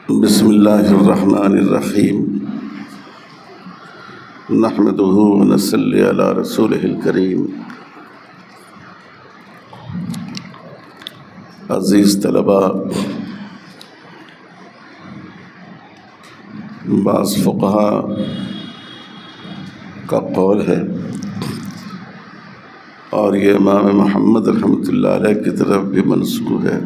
بسم اللہ الرحمن الرحیم نحمده ونصلی علی رسولہ الکریم۔ عزیز طلباء، بعض فقہا کا قول ہے اور یہ امام محمد رحمۃ اللہ علیہ کی طرف بھی منسوب ہے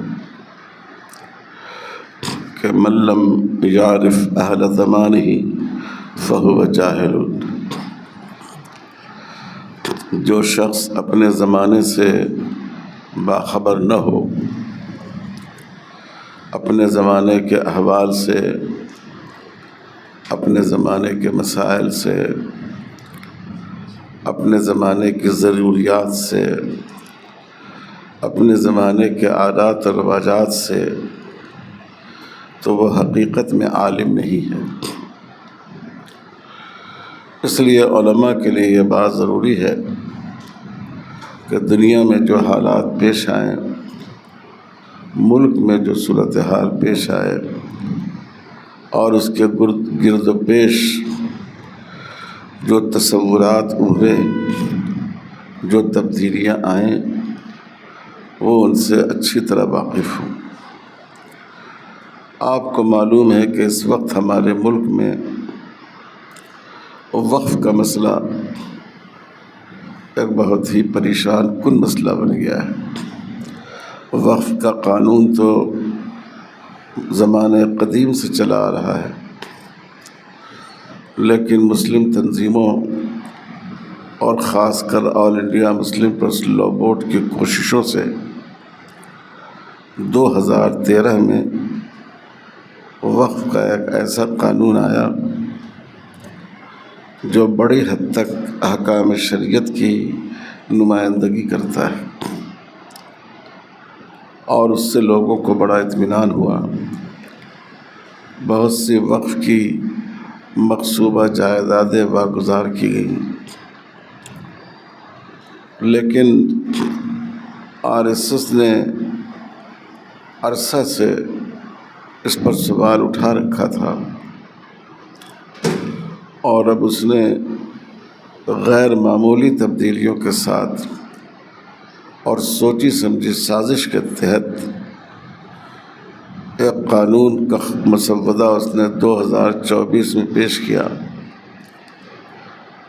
کہ من لم یعرف اہل زمانہ فہو جاہل۔ جو شخص اپنے زمانے سے باخبر نہ ہو، اپنے زمانے کے احوال سے، اپنے زمانے کے مسائل سے، اپنے زمانے کی ضروریات سے، اپنے زمانے کے عادات و رواجات سے، تو وہ حقیقت میں عالم نہیں ہے۔ اس لیے علماء کے لیے یہ بات ضروری ہے کہ دنیا میں جو حالات پیش آئیں، ملک میں جو صورتحال پیش آئے اور اس کے گرد و پیش جو تصورات ابھریں، جو تبدیلیاں آئیں، وہ ان سے اچھی طرح واقف ہوں۔ آپ کو معلوم ہے کہ اس وقت ہمارے ملک میں وقف کا مسئلہ ایک بہت ہی پریشان کن مسئلہ بن گیا ہے۔ وقف کا قانون تو زمانے قدیم سے چلا آ رہا ہے، لیکن مسلم تنظیموں اور خاص کر all India Muslim personal law board کی کوششوں سے 2013 میں وقف کا ایک ایسا قانون آیا جو بڑی حد تک احکام شریعت کی نمائندگی کرتا ہے، اور اس سے لوگوں کو بڑا اطمینان ہوا۔ بہت سی وقف کی مغصوبہ جائیدادیں واگزار کی گئیں، لیکن RSS نے عرصہ سے اس پر سوال اٹھا رکھا تھا، اور اب اس نے غیر معمولی تبدیلیوں کے ساتھ اور سوچی سمجھی سازش کے تحت ایک قانون کا مسودہ اس نے 2024 میں پیش کیا،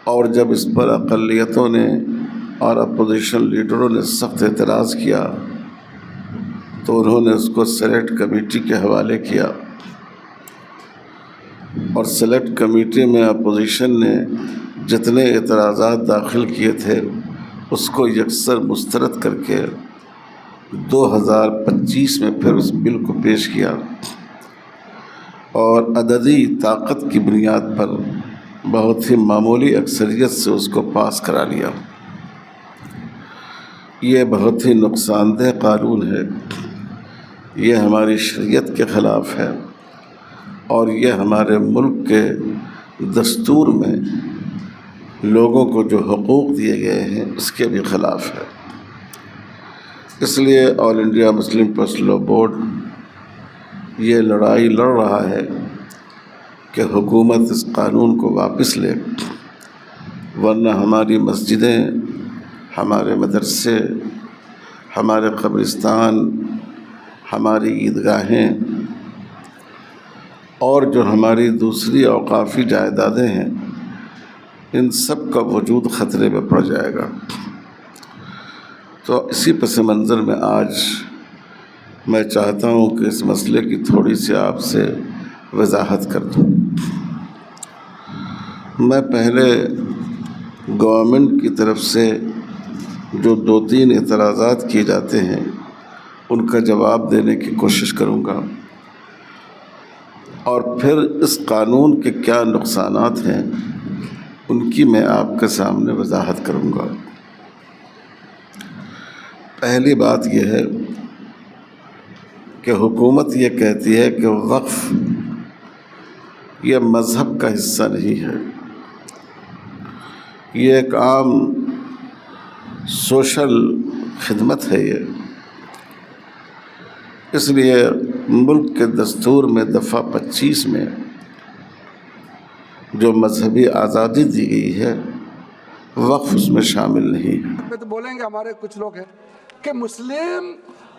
اور جب اس پر اقلیتوں نے اور اپوزیشن لیڈروں نے سخت اعتراض کیا تو انہوں نے اس کو سلیکٹ کمیٹی کے حوالے کیا، اور سلیکٹ کمیٹی میں اپوزیشن نے جتنے اعتراضات داخل کیے تھے اس کو یکسر مسترد کر کے 2025 میں پھر اس بل کو پیش کیا، اور عددی طاقت کی بنیاد پر بہت ہی معمولی اکثریت سے اس کو پاس کرا لیا۔ یہ بہت ہی نقصان دہ قانون ہے، یہ ہماری شریعت کے خلاف ہے، اور یہ ہمارے ملک کے دستور میں لوگوں کو جو حقوق دیے گئے ہیں اس کے بھی خلاف ہے۔ اس لیے all India Muslim personal law board یہ لڑائی لڑ رہا ہے کہ حکومت اس قانون کو واپس لے، ورنہ ہماری مسجدیں، ہمارے مدرسے، ہمارے قبرستان، ہماری عیدگاہیں اور جو ہماری دوسری اوقافی جائیدادیں ہیں، ان سب کا وجود خطرے میں پڑ جائے گا۔ تو اسی پس منظر میں آج میں چاہتا ہوں کہ اس مسئلے کی تھوڑی سی آپ سے وضاحت کر دوں۔ میں پہلے گورنمنٹ کی طرف سے جو 2-3 اعتراضات کیے جاتے ہیں ان کا جواب دینے کی کوشش کروں گا، اور پھر اس قانون کے کیا نقصانات ہیں ان کی میں آپ کے سامنے وضاحت کروں گا۔ پہلی بات یہ ہے کہ حکومت یہ کہتی ہے کہ وقف یہ مذہب کا حصہ نہیں ہے، یہ ایک عام سوشل خدمت ہے۔ اس لیے ملک کے دستور میں دفعہ 25 میں جو مذہبی آزادی دی گئی ہے وقف اس میں شامل نہیں ہے۔ تو بولیں گے ہمارے کچھ لوگ ہیں کہ مسلم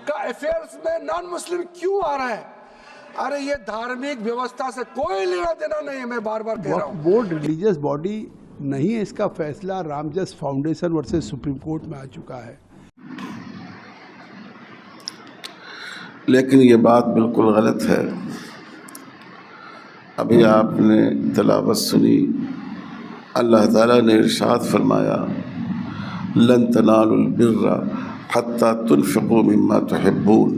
کا افیئرس میں نان مسلم کیوں آ رہا ہے؟ ارے یہ دھارمک ویوستھا سے کوئی لینا دینا نہیں ہے، میں بار بار کہہ رہا ہوں۔ بورڈ ریلیجیس باڈی نہیں ہے، اس کا فیصلہ رام جس فاؤنڈیشن ورسز سپریم کورٹ میں آ چکا ہے۔ لیکن یہ بات بالکل غلط ہے۔ ابھی آپ نے تلاوت سنی، اللہ تعالیٰ نے ارشاد فرمایا لن تنالوا البر حتى تنفقوا مما تحبون،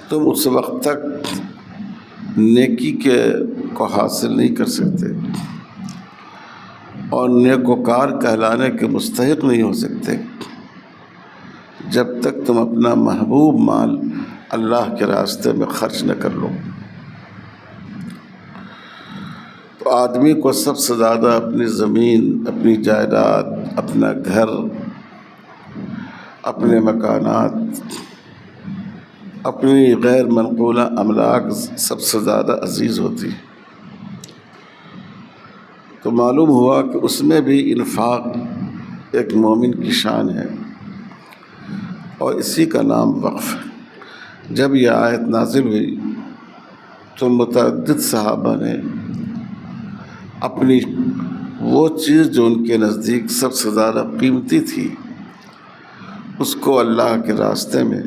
تم اس وقت تک نیکی کو حاصل نہیں کر سکتے اور نیکوکار کہلانے کے مستحق نہیں ہو سکتے جب تک تم اپنا محبوب مال اللہ کے راستے میں خرچ نہ کر لو۔ تو آدمی کو سب سے زیادہ اپنی زمین، اپنی جائیداد، اپنا گھر، اپنے مکانات، اپنی غیر منقولہ املاک سب سے زیادہ عزیز ہوتی۔ تو معلوم ہوا کہ اس میں بھی انفاق ایک مومن کی شان ہے، اور اسی کا نام وقف ہے۔ جب یہ آیت نازل ہوئی تو متعدد صحابہ نے اپنی وہ چیز جو ان کے نزدیک سب سے زیادہ قیمتی تھی اس کو اللہ کے راستے میں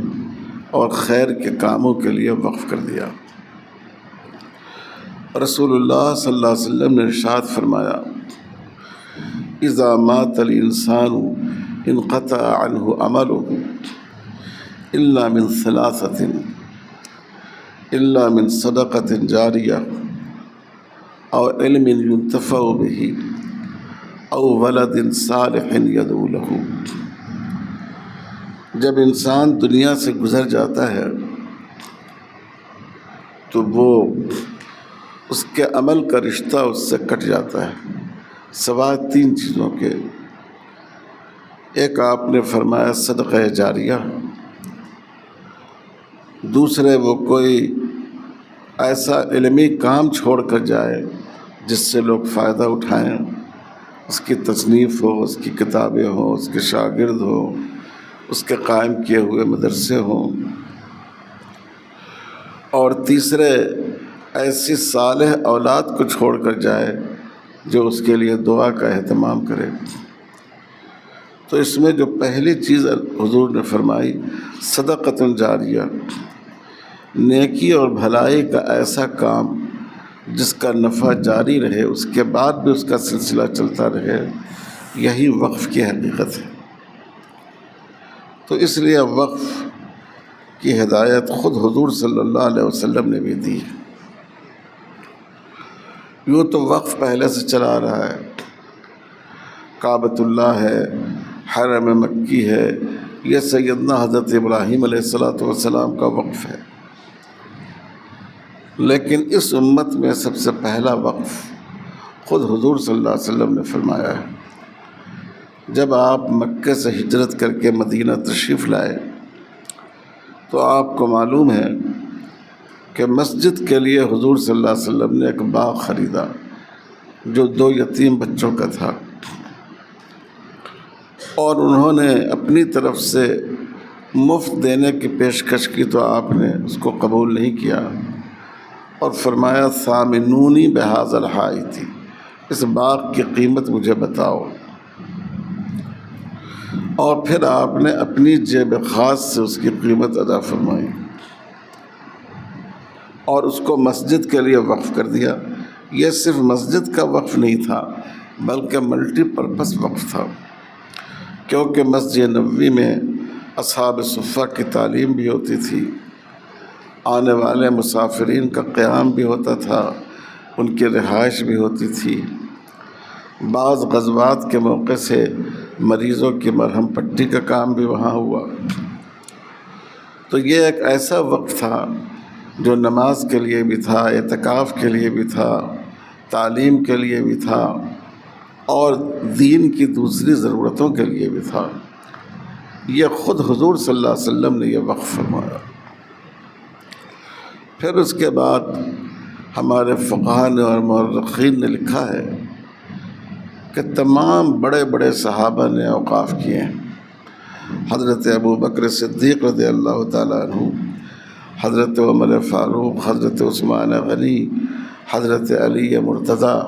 اور خیر کے کاموں کے لیے وقف کر دیا۔ رسول اللہ صلی اللہ علیہ وسلم نے ارشاد فرمایا اذا مات الانسان انقطع عنہ عمله الا من ثلاثة الا من صدقة جاریہ او علم ينتفع به او ولد صالح يدعو له۔ جب انسان دنیا سے گزر جاتا ہے تو وہ اس کے عمل کا رشتہ اس سے کٹ جاتا ہے سوائے 3 چیزوں کے۔ ایک آپ نے فرمایا صدقہ جاریہ، دوسرے وہ کوئی ایسا علمی کام چھوڑ کر جائے جس سے لوگ فائدہ اٹھائیں، اس کی تصنیف ہو، اس کی کتابیں ہوں، اس کے شاگرد ہوں، اس کے قائم کیے ہوئے مدرسے ہوں، اور تیسرے ایسی صالح اولاد کو چھوڑ کر جائے جو اس کے لیے دعا کا اہتمام کرے۔ تو اس میں جو پہلی چیز حضور نے فرمائی صدقۃ جاریہ، نیکی اور بھلائی کا ایسا کام جس کا نفع جاری رہے، اس کے بعد بھی اس کا سلسلہ چلتا رہے، یہی وقف کی حقیقت ہے۔ تو اس لیے وقف کی ہدایت خود حضور صلی اللہ علیہ وسلم نے بھی دی ہے۔ یوں تو وقف پہلے سے چلا آ رہا ہے، کعبۃ اللہ ہے، حرم مکی ہے، یہ سیدنا حضرت ابراہیم علیہ السلام کا وقف ہے، لیکن اس امت میں سب سے پہلا وقف خود حضور صلی اللہ علیہ وسلم نے فرمایا ہے۔ جب آپ مکہ سے ہجرت کر کے مدینہ تشریف لائے تو آپ کو معلوم ہے کہ مسجد کے لیے حضور صلی اللہ علیہ وسلم نے ایک باغ خریدا جو 2 یتیم بچوں کا تھا، اور انہوں نے اپنی طرف سے مفت دینے کی پیشکش کی تو آپ نے اس کو قبول نہیں کیا اور فرمایا ثامنونی بہذا الحائط، اس باغ کی قیمت مجھے بتاؤ۔ اور پھر آپ نے اپنی جیب خاص سے اس کی قیمت ادا فرمائی اور اس کو مسجد کے لیے وقف کر دیا۔ یہ صرف مسجد کا وقف نہیں تھا بلکہ ملٹی پرپس وقف تھا، کیونکہ مسجد نبوی میں اصحاب صفہ کی تعلیم بھی ہوتی تھی، آنے والے مسافرین کا قیام بھی ہوتا تھا، ان کی رہائش بھی ہوتی تھی، بعض غزوات کے موقع سے مریضوں کی مرہم پٹی کا کام بھی وہاں ہوا۔ تو یہ ایک ایسا وقت تھا جو نماز کے لیے بھی تھا، اعتکاف کے لیے بھی تھا، تعلیم کے لیے بھی تھا، اور دین کی دوسری ضرورتوں کے لیے بھی تھا۔ یہ خود حضور صلی اللہ علیہ وسلم نے یہ وقف فرمایا۔ پھر اس کے بعد ہمارے فقہاء نے اور مورخین نے لکھا ہے کہ تمام بڑے بڑے صحابہ نے اوقاف کیے ہیں۔ حضرت ابو بکر صدیق رضی اللہ تعالیٰ عنہ، حضرت عمر فاروق، حضرت عثمان غنی، حضرت علی مرتضیٰ،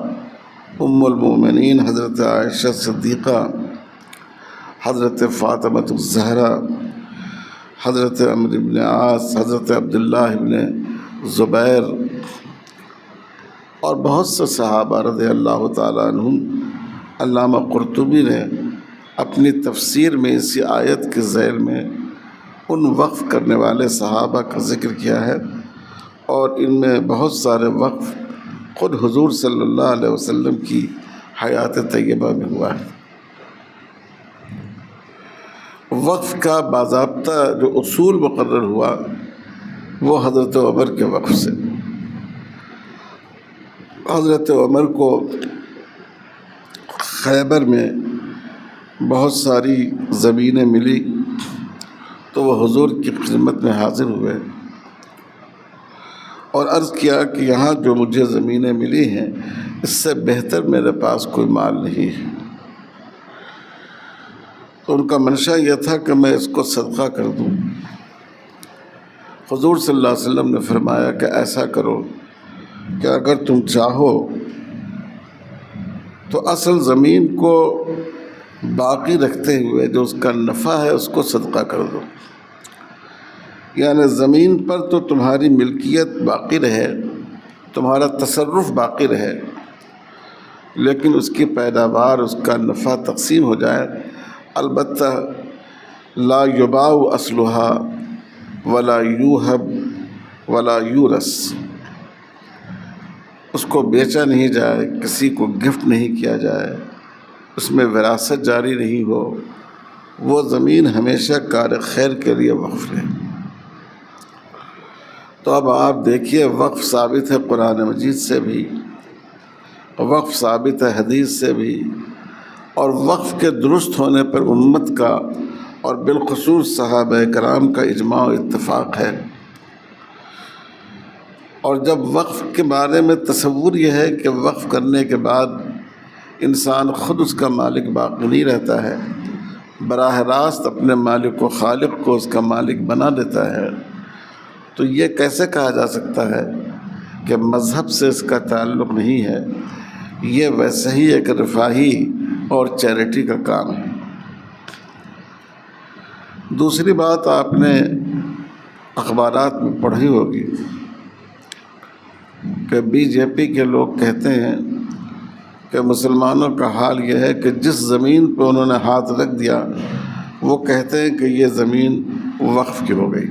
ام المومنین حضرت عائشہ صدیقہ، حضرت فاطمہ الزہرا، حضرت عمرو بن عاص، حضرت عبداللہ بن زبیر اور بہت سے صحابہ رضی اللہ تعالیٰ عنہم۔ علامہ قرطبی نے اپنی تفسیر میں اسی آیت کے ذیل میں ان وقف کرنے والے صحابہ کا ذکر کیا ہے، اور ان میں بہت سارے وقف خود حضور صلی اللہ علیہ وسلم کی حیات طیبہ میں ہوا ہے۔ وقف کا باضابطہ جو اصول مقرر ہوا وہ حضرت عمر کے وقف سے۔ حضرت عمر کو خیبر میں بہت ساری زمینیں ملی تو وہ حضور کی خدمت میں حاضر ہوئے اور عرض کیا کہ یہاں جو مجھے زمینیں ملی ہیں اس سے بہتر میرے پاس کوئی مال نہیں ہے۔ تو ان کا منشا یہ تھا کہ میں اس کو صدقہ کر دوں۔ حضور صلی اللہ علیہ وسلم نے فرمایا کہ ایسا کرو کہ اگر تم چاہو تو اصل زمین کو باقی رکھتے ہوئے جو اس کا نفع ہے اس کو صدقہ کر دو، یعنی زمین پر تو تمہاری ملکیت باقی رہے، تمہارا تصرف باقی رہے، لیکن اس کی پیداوار، اس کا نفع تقسیم ہو جائے۔ البتہ لا یباع اصلها ولا یوہب ولا یورث، اس کو بیچا نہیں جائے، کسی کو گفٹ نہیں کیا جائے، اس میں وراثت جاری نہیں ہو، وہ زمین ہمیشہ کار خیر کے لیے وقف رہے۔ تو اب آپ دیکھیے وقف ثابت ہے قرآن مجید سے بھی، وقف ثابت ہے حدیث سے بھی، اور وقف کے درست ہونے پر امت کا اور بالخصوص صحابہ کرام کا اجماع و اتفاق ہے۔ اور جب وقف کے بارے میں تصور یہ ہے کہ وقف کرنے کے بعد انسان خود اس کا مالک باقی نہیں رہتا ہے، براہ راست اپنے مالک و خالق کو اس کا مالک بنا دیتا ہے، تو یہ کیسے کہا جا سکتا ہے کہ مذہب سے اس کا تعلق نہیں ہے؟ یہ ویسے ہی ایک رفاہی اور چیریٹی کا کام ہے۔ دوسری بات آپ نے اخبارات میں پڑھی ہوگی کہ بی جے پی کے لوگ کہتے ہیں کہ مسلمانوں کا حال یہ ہے کہ جس زمین پہ انہوں نے ہاتھ رکھ دیا وہ کہتے ہیں کہ یہ زمین وقف کی ہو گئی۔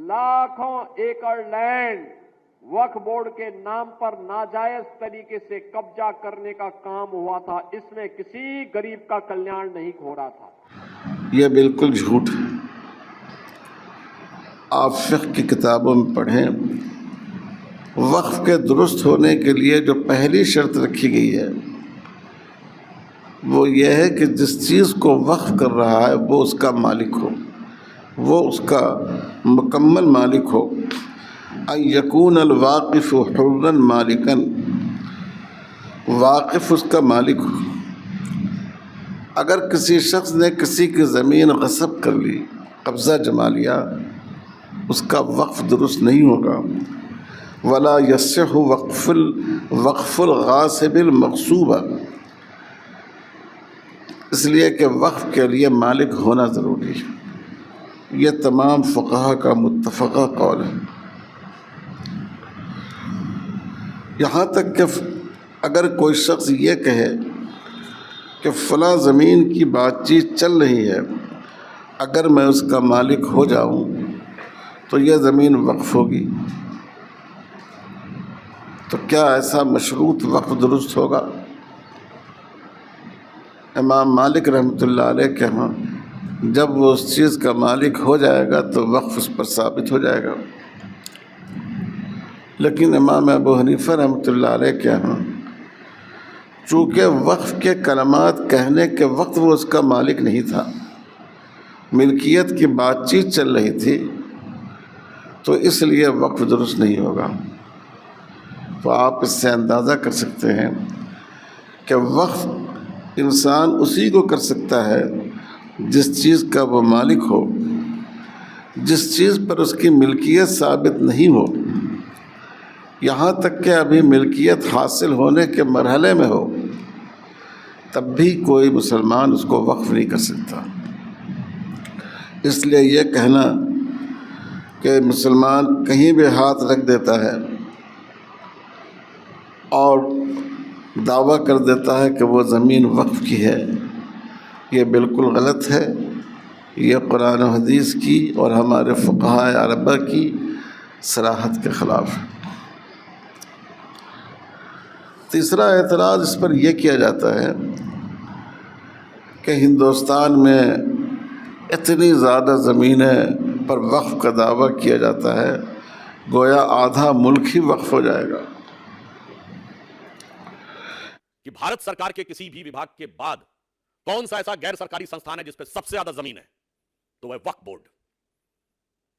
لاکھوں ایکڑ لینڈ وقف بورڈ کے نام پر ناجائز طریقے سے قبضہ کرنے کا کام ہوا تھا، اس میں کسی غریب کا کلیان نہیں ہو رہا تھا۔ یہ بالکل جھوٹ ہے۔ آپ فقہ کی کتابوں میں پڑھیں، وقف کے درست ہونے کے لیے جو پہلی شرط رکھی گئی ہے وہ یہ ہے کہ جس چیز کو وقف کر رہا ہے وہ اس کا مالک ہو، وہ اس کا مکمل مالک ہو۔ ان یکون الواقف حرا مالکا، واقف اس کا مالک ہو۔ اگر کسی شخص نے کسی کی زمین غصب کر لی، قبضہ جما لیا، اس کا وقف درست نہیں ہوگا۔ ولا یصح وقف الغاصب المغصوب، اس لیے کہ وقف کے لیے مالک ہونا ضروری ہے۔ یہ تمام فقہا کا متفقہ قول ہے۔ یہاں تک کہ اگر کوئی شخص یہ کہے کہ فلاں زمین کی بات چیت چل رہی ہے، اگر میں اس کا مالک ہو جاؤں تو یہ زمین وقف ہوگی، تو کیا ایسا مشروط وقف درست ہوگا؟ امام مالک رحمۃ اللہ علیہ کے ہاں جب وہ اس چیز کا مالک ہو جائے گا تو وقف اس پر ثابت ہو جائے گا، لیکن امام ابو حنیفہ رحمۃ اللہ علیہ کے ہاں چونکہ وقف کے کلمات کہنے کے وقت وہ اس کا مالک نہیں تھا، ملکیت کی بات چیت چل رہی تھی، تو اس لیے وقف درست نہیں ہوگا۔ تو آپ اس سے اندازہ کر سکتے ہیں کہ وقف انسان اسی کو کر سکتا ہے جس چیز کا وہ مالک ہو، جس چیز پر اس کی ملکیت ثابت نہیں ہو، یہاں تک کہ ابھی ملکیت حاصل ہونے کے مرحلے میں ہو، تب بھی کوئی مسلمان اس کو وقف نہیں کر سکتا۔ اس لیے یہ کہنا کہ مسلمان کہیں بھی ہاتھ رکھ دیتا ہے اور دعویٰ کر دیتا ہے کہ وہ زمین وقف کی ہے، یہ بالکل غلط ہے۔ یہ قرآن و حدیث کی اور ہمارے فقہاء اربعہ کی صراحت کے خلاف ہے۔ تیسرا اعتراض اس پر یہ کیا جاتا ہے کہ ہندوستان میں اتنی زیادہ زمینیں پر وقف کا دعویٰ کیا جاتا ہے، گویا آدھا ملک ہی وقف ہو جائے گا۔ کہ بھارت سرکار کے کسی بھی وبھاگ کے بعد کون سا ایسا غیر سرکاری سنستھان ہے جس پہ سب سے زیادہ زمین ہے، تو وہ وقف بورڈ۔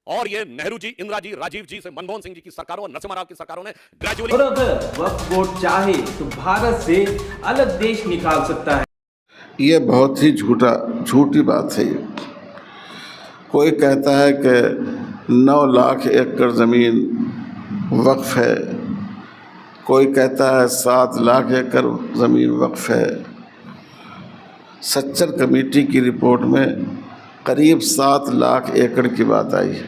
اور یہ نہرو جی، اندرا جی، راجیو جی سے منموہن سنگھ جی کی سرکاروں اور نرسمہا راؤ کی سرکاروں نے گریجولی، اور اگر وقف بورڈ چاہے تو بھارت سے الگ دیش نکال سکتا ہے۔ یہ بہت ہی جھوٹی بات ہے۔ یہ کوئی کہتا ہے کہ 9 لاکھ ایکڑ زمین وقف ہے، کوئی کہتا ہے 7 لاکھ ایکڑ زمین وقف ہے۔ سچر کمیٹی کی رپورٹ میں قریب 7 لاکھ ایکڑ کی بات آئی ہے،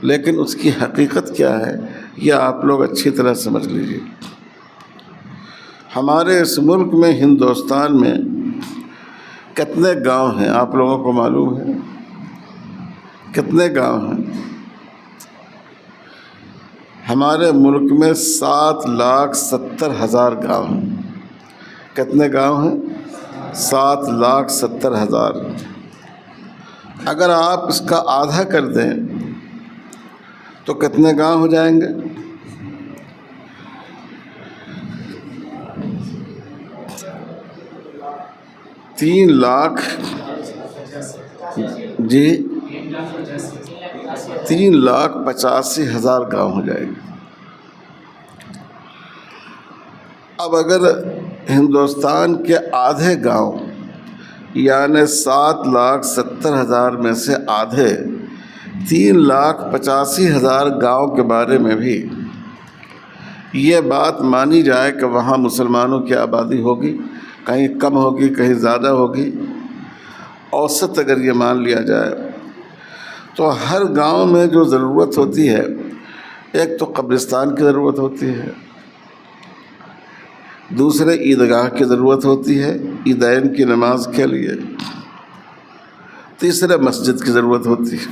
لیکن اس کی حقیقت کیا ہے یہ آپ لوگ اچھی طرح سمجھ لیجیے۔ ہمارے اس ملک میں، ہندوستان میں کتنے گاؤں ہیں آپ لوگوں کو معلوم ہے؟ کتنے گاؤں ہیں؟ ہمارے ملک میں 7,70,000 گاؤں ہیں۔ کتنے گاؤں ہیں؟ 7,70,000۔ اگر آپ اس کا آدھا کر دیں تو کتنے گاؤں ہو جائیں گے؟ تین لاکھ، جی 3,85,000 گاؤں ہو جائے گے۔ اب اگر ہندوستان کے آدھے گاؤں یعنی 7,70,000 میں سے آدھے 3,85,000 گاؤں کے بارے میں بھی یہ بات مانی جائے کہ وہاں مسلمانوں کی آبادی ہوگی، کہیں کم ہوگی کہیں زیادہ ہوگی، اوسط اگر یہ مان لیا جائے تو ہر گاؤں میں جو ضرورت ہوتی ہے، ایک تو قبرستان کی ضرورت ہوتی ہے، دوسرے عیدگاہ کی ضرورت ہوتی ہے عیدین کی نماز کے لیے، تیسرے مسجد کی ضرورت ہوتی ہے۔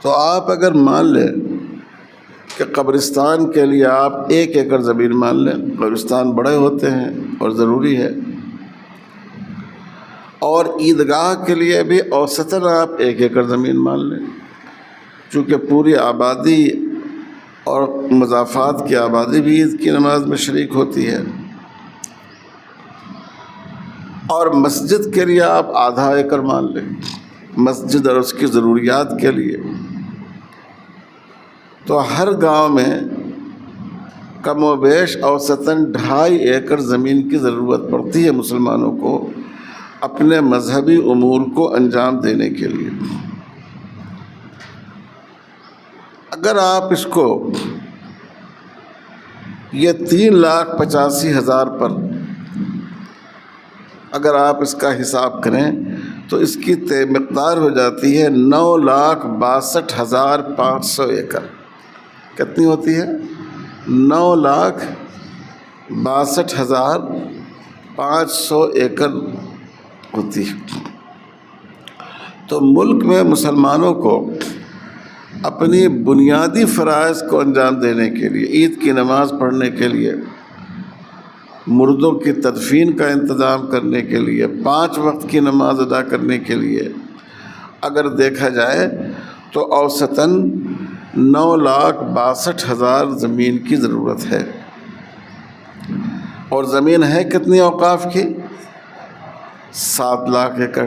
تو آپ اگر مان لیں کہ قبرستان کے لیے آپ 1 ایکڑ زمین مان لیں، قبرستان بڑے ہوتے ہیں اور ضروری ہے، اور عیدگاہ کے لیے بھی اوسطاً آپ 1 ایکڑ زمین مان لیں، چونکہ پوری آبادی اور مضافات کی آبادی بھی عید کی نماز میں شریک ہوتی ہے، اور مسجد کے لیے آپ آدھا ایکڑ مان لیں، مسجد اور اس کی ضروریات کے لیے، تو ہر گاؤں میں کم و بیش اوسطاً 2.5 ایکڑ زمین کی ضرورت پڑتی ہے مسلمانوں کو اپنے مذہبی امور کو انجام دینے کے لیے۔ اگر آپ اس کو یہ 3,85,000 پر اگر آپ اس کا حساب کریں تو اس کی طے مقدار ہو جاتی ہے 9,62,500 ایکڑ۔ کتنی ہوتی ہے؟ 9,62,500 ایکڑ ہوتی ہے۔ تو ملک میں مسلمانوں کو اپنی بنیادی فرائض کو انجام دینے کے لیے، عید کی نماز پڑھنے کے لیے، مردوں کی تدفین کا انتظام کرنے کے لیے، 5 وقت کی نماز ادا کرنے کے لیے اگر دیکھا جائے تو اوسطاً 9,62,000 زمین کی ضرورت ہے۔ اور زمین ہے کتنی اوقاف کی؟ 7 لاکھ ایکڑ.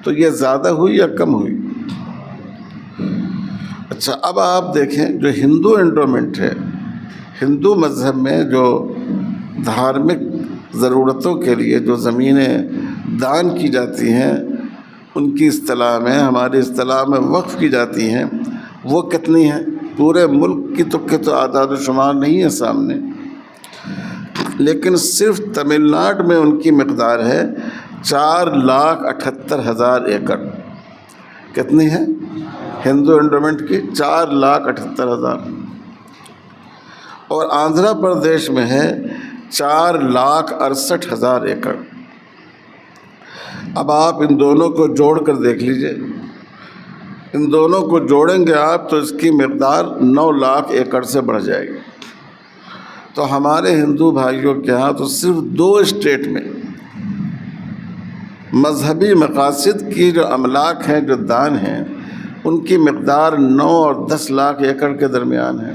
تو یہ زیادہ ہوئی یا کم ہوئی؟ اچھا، اب آپ دیکھیں جو ہندو انڈومنٹ ہے، ہندو مذہب میں جو دھارمک ضرورتوں کے لیے جو زمینیں دان کی جاتی ہیں، ان کی اصطلاح میں، ہماری اصطلاح میں وقف کی جاتی ہیں، وہ کتنی ہیں؟ پورے ملک کی تو اعداد و شمار نہیں ہے سامنے، لیکن صرف تمل ناڈو میں ان کی مقدار ہے 4,78,000 ایکڑ. کتنی ہے ہندو انڈومنٹ کی؟ 4,78,000. اور آندھرا پردیش میں ہے 4,68,000 ایکڑ. اب آپ ان دونوں کو جوڑ کر دیکھ لیجئے، ان دونوں کو جوڑیں گے آپ تو اس کی مقدار 9 لاکھ ایکڑ سے بڑھ جائے گی. تو ہمارے ہندو بھائیوں کے ہاں تو صرف 2 اسٹیٹ میں مذہبی مقاصد کی جو املاک ہیں، جو دان ہیں، ان کی مقدار 9 اور 10 لاکھ ایکڑ کے درمیان ہے.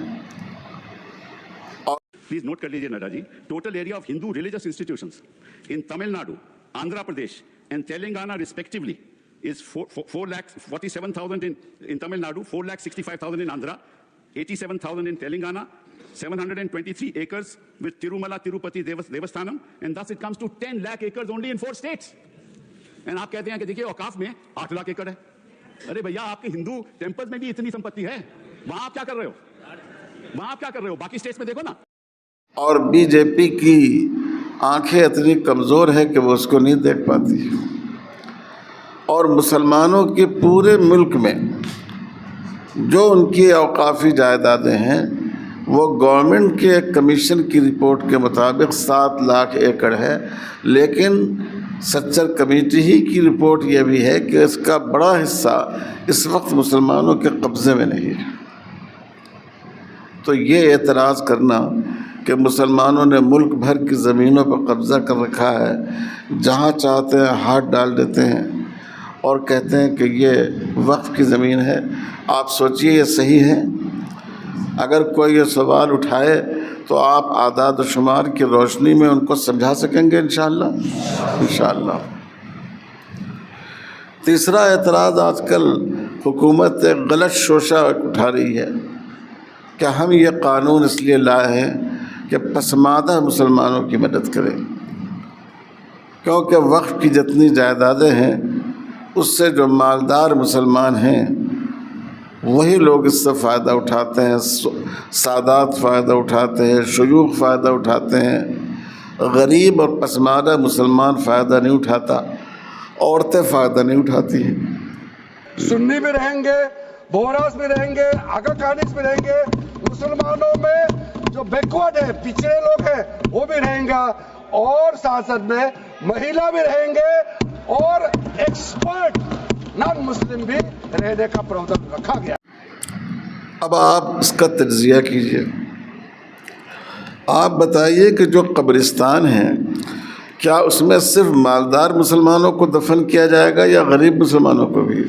Please note کر لیجیے Nadda ji, total area of Hindu religious institutions in Tamil Nadu, Andhra Pradesh and Telangana respectively is 4,47,000 in Tamil Nadu, 4,65,000 in Andhra, 87,000 in Telangana, 723 acres with Tirumala Tirupati Devasthanam, and thus it comes to 10 lakh acres only in 4 states. And آپ کہتے ہیں کہ دیکھیے اوقاف میں 8 لاکھ ایکڑ ہے. ارے بھیا، آپ کے ہندو ٹیمپلز میں بھی اتنی سمپتی ہے، وہاں آپ کیا کر رہے ہو؟ وہاں آپ کیا کر رہے ہو؟ باقی اسٹیٹس میں دیکھو نا. اور بی جے پی کی آنکھیں اتنی کمزور ہے کہ وہ اس کو نہیں دیکھ پاتی. اور مسلمانوں کے پورے ملک میں جو ان کی اوقافی جائیدادیں ہیں، وہ گورنمنٹ کے ایک کمیشن کی رپورٹ کے مطابق 7 لاکھ ایکڑ ہے، لیکن سچر کمیٹی ہی کی رپورٹ یہ بھی ہے کہ اس کا بڑا حصہ اس وقت مسلمانوں کے قبضے میں نہیں ہے. تو یہ اعتراض کرنا کہ مسلمانوں نے ملک بھر کی زمینوں پر قبضہ کر رکھا ہے، جہاں چاہتے ہیں ہاتھ ڈال دیتے ہیں اور کہتے ہیں کہ یہ وقف کی زمین ہے. آپ سوچئے یہ صحیح ہے؟ اگر کوئی یہ سوال اٹھائے تو آپ اعداد و شمار کی روشنی میں ان کو سمجھا سکیں گے انشاءاللہ. انشاءاللہ. تیسرا اعتراض، آج کل حکومت ایک غلط شوشہ اٹھا رہی ہے کہ ہم یہ قانون اس لیے لائے ہیں کہ پسماندہ مسلمانوں کی مدد کریں، کیونکہ وقف کی جتنی جائیدادیں ہیں اس سے جو مالدار مسلمان ہیں وہی لوگ اس سے فائدہ اٹھاتے ہیں. سادات فائدہ اٹھاتے ہیں، شیوخ فائدہ اٹھاتے ہیں، غریب اور پسماندہ مسلمان فائدہ نہیں اٹھاتا، عورتیں فائدہ نہیں اٹھاتی ہیں. سنی بھی رہیں گے، بوہراس بھی رہیں گے، آگا کانکس بھی رہیں گے، مسلمانوں میں جو بیکورڈ ہے، پچھڑے لوگ ہیں وہ بھی رہیں گا، اور ساتھ ساتھ میں مہیلا بھی رہیں گے، اور ایکسپرٹ نان مسلم بھی رہنے کا پروویژن رکھا گیا. اب آپ اس کا تجزیہ کیجئے. آپ بتائیے کہ جو قبرستان ہیں، کیا اس میں صرف مالدار مسلمانوں کو دفن کیا جائے گا یا غریب مسلمانوں کو بھی؟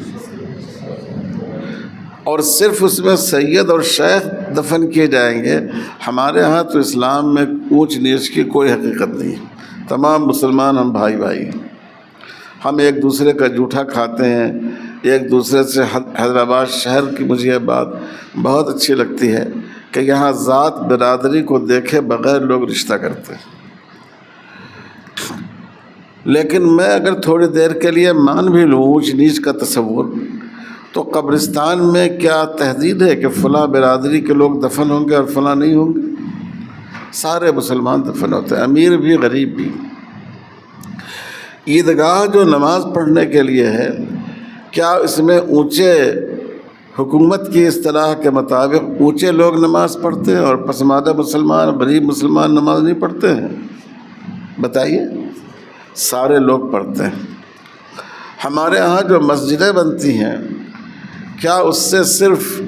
اور صرف اس میں سید اور شیخ دفن کیے جائیں گے؟ ہمارے ہاں تو اسلام میں اونچ نیچ کی کوئی حقیقت نہیں. تمام مسلمان ہم بھائی بھائی ہیں. ہم ایک دوسرے کا جوٹا کھاتے ہیں، ایک دوسرے سے. حیدرآباد شہر کی مجھے یہ بات بہت اچھی لگتی ہے کہ یہاں ذات برادری کو دیکھے بغیر لوگ رشتہ کرتے ہیں. لیکن میں اگر تھوڑی دیر کے لیے مان بھی لوں اونچ نیچ کا تصور، تو قبرستان میں کیا تحدید ہے کہ فلاں برادری کے لوگ دفن ہوں گے اور فلاں نہیں ہوں گے؟ سارے مسلمان دفن ہوتے ہیں، امیر بھی غریب بھی. عیدگاہ جو نماز پڑھنے کے لیے ہے، کیا اس میں اونچے، حکومت کی اصطلاح کے مطابق اونچے لوگ نماز پڑھتے ہیں اور پسماندہ مسلمان، غریب مسلمان نماز نہیں پڑھتے ہیں؟ بتائیے. سارے لوگ پڑھتے ہیں. ہمارے ہاں جو مسجدیں بنتی ہیں، کیا اس سے صرف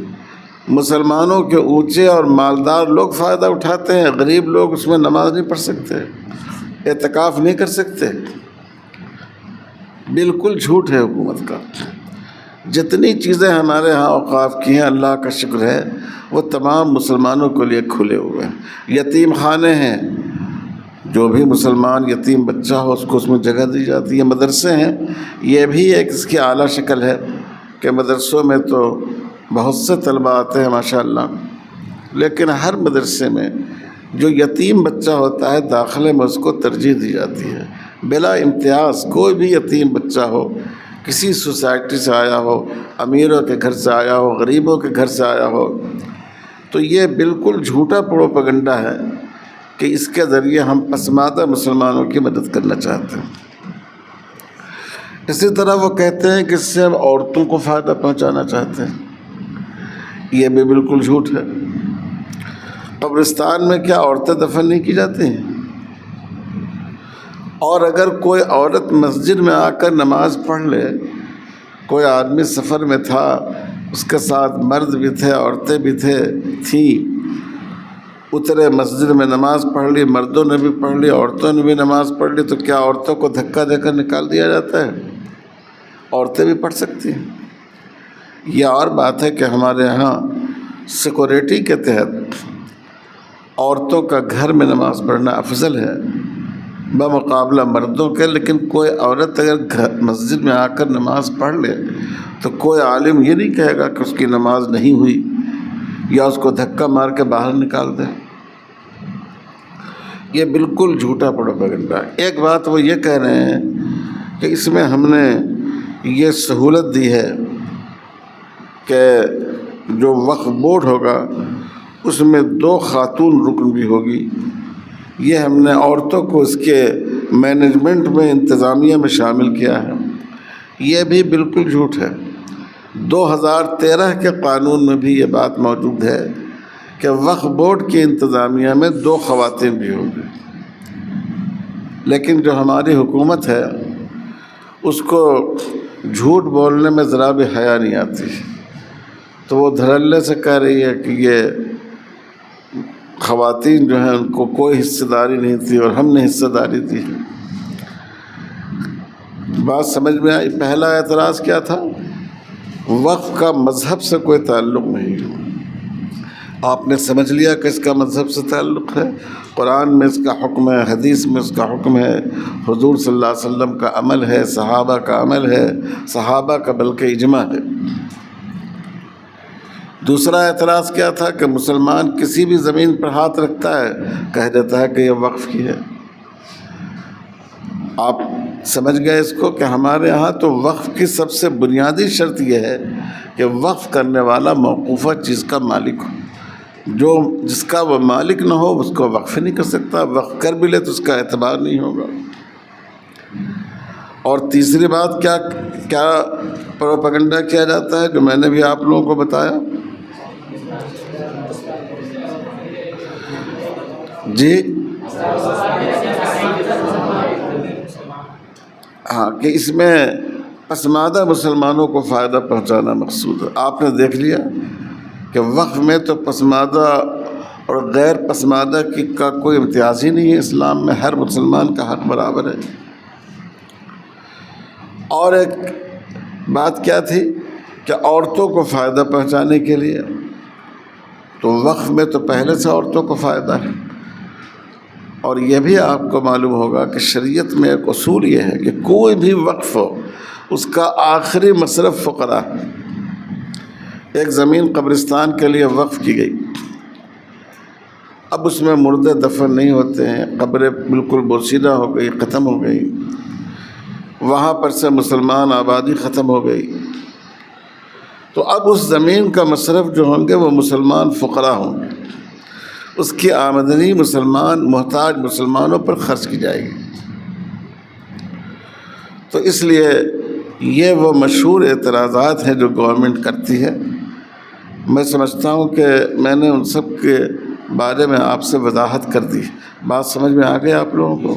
مسلمانوں کے اونچے اور مالدار لوگ فائدہ اٹھاتے ہیں، غریب لوگ اس میں نماز نہیں پڑھ سکتے، اعتکاف نہیں کر سکتے؟ بالکل جھوٹ ہے حکومت کا. جتنی چیزیں ہمارے ہاں اوقاف کی ہیں، اللہ کا شکر ہے، وہ تمام مسلمانوں کے لیے کھلے ہوئے ہیں. یتیم خانے ہیں، جو بھی مسلمان یتیم بچہ ہو اس کو اس میں جگہ دی جاتی ہے۔ مدرسے ہیں، یہ بھی ایک اس کی اعلیٰ شکل ہے کہ مدرسوں میں تو بہت سے طلبہ آتے ہیں ماشاءاللہ، لیکن ہر مدرسے میں جو یتیم بچہ ہوتا ہے داخلے میں اس کو ترجیح دی جاتی ہے بلا امتیاز۔ کوئی بھی یتیم بچہ ہو، کسی سوسائٹی سے آیا ہو، امیروں کے گھر سے آیا ہو، غریبوں کے گھر سے آیا ہو، تو یہ بالکل جھوٹا پروپیگنڈا ہے کہ اس کے ذریعے ہم پسماندہ مسلمانوں کی مدد کرنا چاہتے ہیں۔ اسی طرح وہ کہتے ہیں کہ اس سے ہم عورتوں کو فائدہ پہنچانا چاہتے ہیں، یہ بھی بالکل جھوٹ ہے۔ قبرستان میں کیا عورتیں دفن نہیں کی جاتی ہیں؟ اور اگر کوئی عورت مسجد میں آ کر نماز پڑھ لے، کوئی آدمی سفر میں تھا، اس کے ساتھ مرد بھی تھے، عورتیں بھی تھیں، اترے مسجد میں نماز پڑھ لی، مردوں نے بھی پڑھ لی، عورتوں نے بھی نماز پڑھ لی، تو کیا عورتوں کو دھکا دے کر نکال دیا جاتا ہے؟ عورتیں بھی پڑھ سکتی ہیں۔ یہ اور بات ہے کہ ہمارے یہاں سیکورٹی کے تحت عورتوں کا گھر میں نماز پڑھنا افضل ہے بمقابلہ مردوں کے، لیکن کوئی عورت اگر مسجد میں آ کر نماز پڑھ لے تو کوئی عالم یہ نہیں کہے گا کہ اس کی نماز نہیں ہوئی یا اس کو دھکا مار کے باہر نکال دے۔ یہ بالکل جھوٹا پروپیگنڈا ہے۔ ایک بات وہ یہ کہہ رہے ہیں کہ اس میں ہم نے یہ سہولت دی ہے کہ جو وقف بورڈ ہوگا اس میں 2 خاتون رکن بھی ہوگی، یہ ہم نے عورتوں کو اس کے مینجمنٹ میں، انتظامیہ میں شامل کیا ہے۔ یہ بھی بالکل جھوٹ ہے۔ 2013 کے قانون میں بھی یہ بات موجود ہے کہ وقف بورڈ کی انتظامیہ میں 2 خواتین بھی ہوں گی، لیکن جو ہماری حکومت ہے اس کو جھوٹ بولنے میں ذرا بھی حیا نہیں آتی، تو وہ دھڑلے سے کہہ رہی ہے کہ یہ خواتین جو ہیں ان کو کوئی حصہ داری نہیں تھی اور ہم نے حصہ داری دی۔ بات سمجھ میں آئی؟ پہلا اعتراض کیا تھا؟ وقف کا مذہب سے کوئی تعلق نہیں ہے۔ آپ نے سمجھ لیا کہ اس کا مذہب سے تعلق ہے، قرآن میں اس کا حکم ہے، حدیث میں اس کا حکم ہے، حضور صلی اللہ علیہ وسلم کا عمل ہے، صحابہ کا عمل ہے، صحابہ کا بلکہ اجماع ہے۔ دوسرا اعتراض کیا تھا کہ مسلمان کسی بھی زمین پر ہاتھ رکھتا ہے کہہ دیتا ہے کہ یہ وقف کی ہے۔ آپ سمجھ گئے اس کو کہ ہمارے ہاں تو وقف کی سب سے بنیادی شرط یہ ہے کہ وقف کرنے والا موقوفہ چیز کا مالک ہو، جس کا وہ مالک نہ ہو اس کو وقف نہیں کر سکتا، وقف کر بھی لے تو اس کا اعتبار نہیں ہوگا۔ اور تیسری بات کیا پروپیگنڈا کیا جاتا ہے جو میں نے بھی آپ لوگوں کو بتایا؟ جی ہاں، کہ اس میں پسماندہ مسلمانوں کو فائدہ پہنچانا مقصود ہے۔ آپ نے دیکھ لیا کہ وقف میں تو پسماندہ اور غیر پسماندہ کا کوئی امتیاز ہی نہیں ہے، اسلام میں ہر مسلمان کا حق برابر ہے۔ اور ایک بات کیا تھی کہ عورتوں کو فائدہ پہنچانے کے لیے تو وقف میں تو پہلے سے عورتوں کو فائدہ ہے۔ اور یہ بھی آپ کو معلوم ہوگا کہ شریعت میں ایک اصول یہ ہے کہ کوئی بھی وقف ہو اس کا آخری مصرف فقراء ہے۔ ایک زمین قبرستان کے لیے وقف کی گئی، اب اس میں مردے دفن نہیں ہوتے ہیں، قبریں بالکل بوسیدہ ہو گئی، ختم ہو گئی، وہاں پر سے مسلمان آبادی ختم ہو گئی، تو اب اس زمین کا مصرف جو ہوں گے وہ مسلمان فقراء ہوں گے، اس کی آمدنی محتاج مسلمانوں پر خرچ کی جائے گی۔ تو اس لیے یہ وہ مشہور اعتراضات ہیں جو گورنمنٹ کرتی ہے۔ میں سمجھتا ہوں کہ میں نے ان سب کے بارے میں آپ سے وضاحت کر دی۔ بات سمجھ میں آ گئی آپ لوگوں کو؟